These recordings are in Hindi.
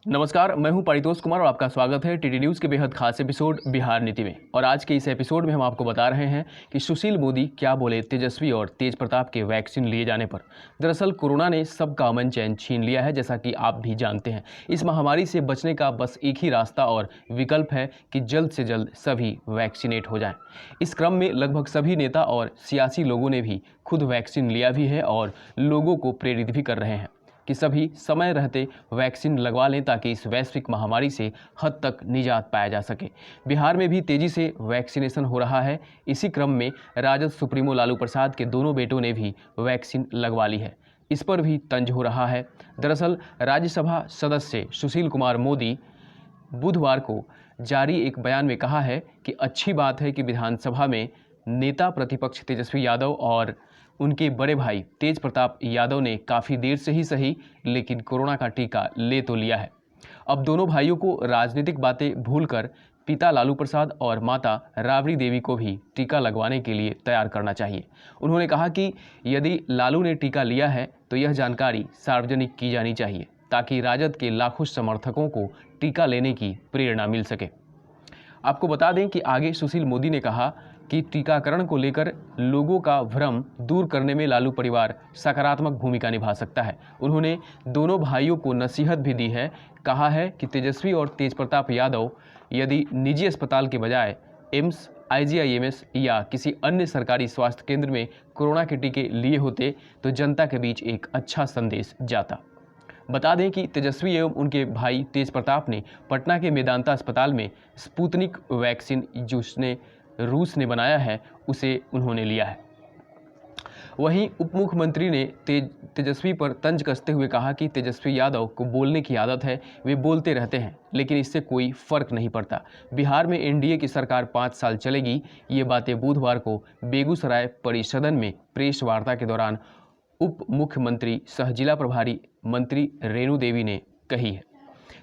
नमस्कार, मैं हूं परितोष कुमार और आपका स्वागत है टीडी न्यूज़ के बेहद खास एपिसोड बिहार नीति में। और आज के इस एपिसोड में हम आपको बता रहे हैं कि सुशील मोदी क्या बोले तेजस्वी और तेज प्रताप के वैक्सीन लिए जाने पर। दरअसल कोरोना ने सबका अमन चैन छीन लिया है, जैसा कि आप भी जानते हैं। इस महामारी से बचने का बस एक ही रास्ता और विकल्प है कि जल्द से जल्द सभी वैक्सीनेट हो जाएं। इस क्रम में लगभग सभी नेता और सियासी लोगों ने भी खुद वैक्सीन लिया भी है और लोगों को प्रेरित भी कर रहे हैं कि सभी समय रहते वैक्सीन लगवा लें ताकि इस वैश्विक महामारी से हद तक निजात पाया जा सके। बिहार में भी तेजी से वैक्सीनेशन हो रहा है। इसी क्रम में राजद सुप्रीमो लालू प्रसाद के दोनों बेटों ने भी वैक्सीन लगवा ली है। इस पर भी तंज हो रहा है। दरअसल राज्यसभा सदस्य सुशील कुमार मोदी बुधवार को जारी एक बयान में कहा है कि अच्छी बात है कि विधानसभा में नेता प्रतिपक्ष तेजस्वी यादव और उनके बड़े भाई तेज प्रताप यादव ने काफ़ी देर से ही सही लेकिन कोरोना का टीका ले तो लिया है। अब दोनों भाइयों को राजनीतिक बातें भूलकर पिता लालू प्रसाद और माता राबड़ी देवी को भी टीका लगवाने के लिए तैयार करना चाहिए। उन्होंने कहा कि यदि लालू ने टीका लिया है तो यह जानकारी सार्वजनिक की जानी चाहिए ताकि राजद के लाखों समर्थकों को टीका लेने की प्रेरणा मिल सके। आपको बता दें कि आगे सुशील मोदी ने कहा कि टीकाकरण को लेकर लोगों का भ्रम दूर करने में लालू परिवार सकारात्मक भूमिका निभा सकता है। उन्होंने दोनों भाइयों को नसीहत भी दी है। कहा है कि तेजस्वी और तेज प्रताप यादव यदि निजी अस्पताल के बजाय एम्स, IGIMS या किसी अन्य सरकारी स्वास्थ्य केंद्र में कोरोना के टीके लिए होते तो जनता के बीच एक अच्छा संदेश जाता। बता दें कि तेजस्वी एवं उनके भाई तेज प्रताप ने पटना के मेदांता अस्पताल में स्पुतनिक वैक्सीन जिसने रूस ने बनाया है उसे उन्होंने लिया है। वहीं उप मुख्यमंत्री ने तेजस्वी पर तंज कसते हुए कहा कि तेजस्वी यादव को बोलने की आदत है, वे बोलते रहते हैं लेकिन इससे कोई फर्क नहीं पड़ता। बिहार में NDA की सरकार 5 साल चलेगी। ये बातें बुधवार को बेगूसराय परिसदन में प्रेस वार्ता के दौरान उप मुख्यमंत्री सह जिला प्रभारी मंत्री रेणु देवी ने कही है।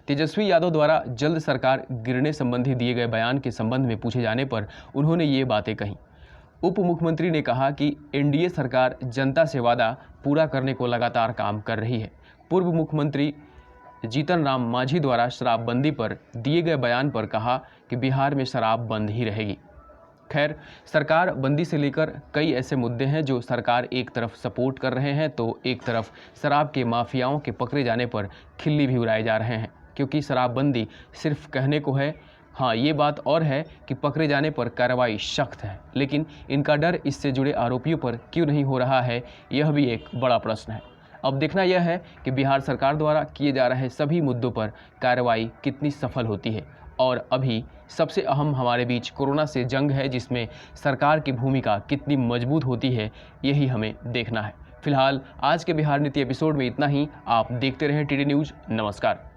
तेजस्वी यादव द्वारा जल्द सरकार गिरने संबंधी दिए गए बयान के संबंध में पूछे जाने पर उन्होंने ये बातें कही। उप मुख्यमंत्री ने कहा कि NDA सरकार जनता से वादा पूरा करने को लगातार काम कर रही है। पूर्व मुख्यमंत्री जीतन राम मांझी द्वारा शराबबंदी पर दिए गए बयान पर कहा कि बिहार में शराब बंद ही रहेगी। खैर, सरकार बंदी से लेकर कई ऐसे मुद्दे हैं जो सरकार एक तरफ सपोर्ट कर रहे हैं तो एक तरफ शराब के माफियाओं के पकड़े जाने पर खिल्ली भी उड़ाए जा रहे हैं, क्योंकि शराबबंदी सिर्फ कहने को है। हाँ, ये बात और है कि पकड़े जाने पर कार्रवाई सख्त है, लेकिन इनका डर इससे जुड़े आरोपियों पर क्यों नहीं हो रहा है, यह भी एक बड़ा प्रश्न है। अब देखना यह है कि बिहार सरकार द्वारा किए जा रहे सभी मुद्दों पर कार्रवाई कितनी सफल होती है। और अभी सबसे अहम हमारे बीच कोरोना से जंग है, जिसमें सरकार की भूमिका कितनी मजबूत होती है, यही हमें देखना है। फिलहाल आज के बिहार नीति एपिसोड में इतना ही। आप देखते रहें टीडी न्यूज़। नमस्कार।